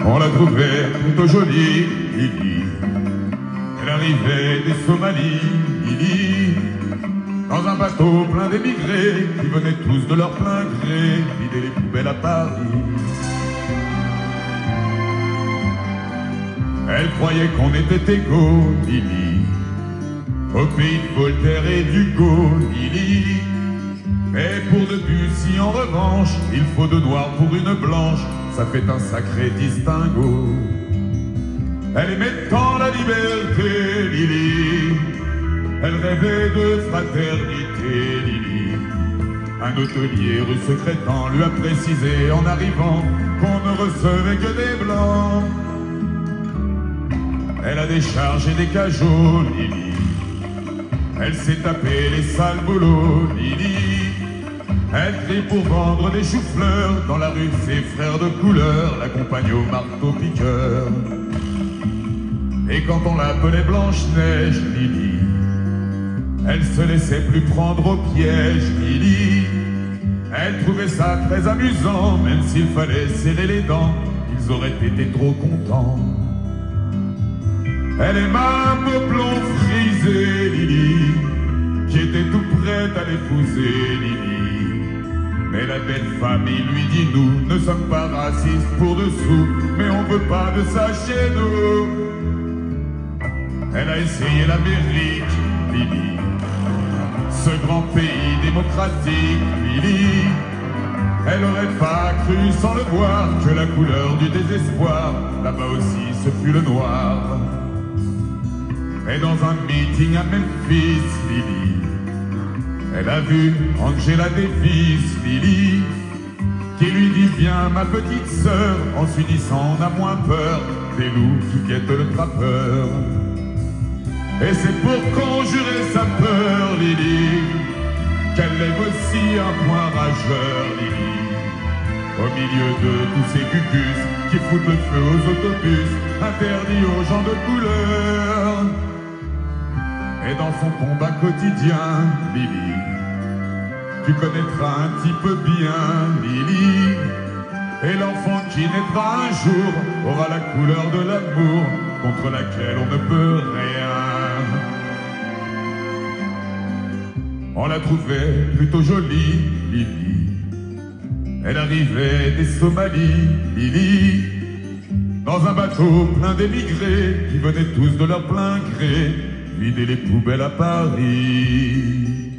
On la trouvait plutôt jolie, Lily. Elle arrivait des Somalies, Lily, dans un bateau plein d'émigrés qui venaient tous de leur plein gré vider les poubelles à Paris. Elle croyait qu'on était égaux, Lily, au pays de Voltaire et d'Hugo, Lily. Mais pour Debussy en revanche, il faut deux noirs pour une blanche, ça fait un sacré distinguo. Elle aimait tant la liberté, Lily, elle rêvait de fraternité, Lily. Un hôtelier rue Secrétan lui a précisé en arrivant qu'on ne recevait que des blancs. Elle a déchargé des cajots, Lily, elle s'est tapé les sales boulots, Lily. Elle crie pour vendre des choux-fleurs dans la rue de ses frères de couleur l'accompagne au marteau-piqueur. Et quand on l'appelait Blanche-Neige, Lily, elle se laissait plus prendre au piège, Lily. Elle trouvait ça très amusant, même s'il fallait serrer les dents, ils auraient été trop contents. Elle est ma blond frisée, Lily, qui était tout prête à l'épouser, Lily. Mais la belle famille lui dit nous ne sommes pas racistes pour dessous, mais on veut pas de ça chez nous. Elle a essayé l'Amérique, Lily, ce grand pays démocratique, Lily. Elle aurait pas cru sans le voir que la couleur du désespoir, là-bas aussi ce fut le noir. Et dans un meeting à Memphis, Lily, elle a vu Angela Davis, Lily, qui lui dit viens ma petite sœur, en s'unissant on a moins peur des loups qui guettent le trappeur. Et c'est pour conjurer sa peur, Lily, qu'elle lève aussi un point rageur, Lily, au milieu de tous ces cucus qui foutent le feu aux autobus interdits aux gens de couleur. Et dans son combat quotidien, Lily, tu connaîtras un petit peu bien, Lily. Et l'enfant qui naîtra un jour aura la couleur de l'amour contre laquelle on ne peut rien. On la trouvait plutôt jolie, Lily. Elle arrivait des Somalies, Lily, dans un bateau plein d'émigrés qui venaient tous de leur plein gré vider les poubelles à Paris.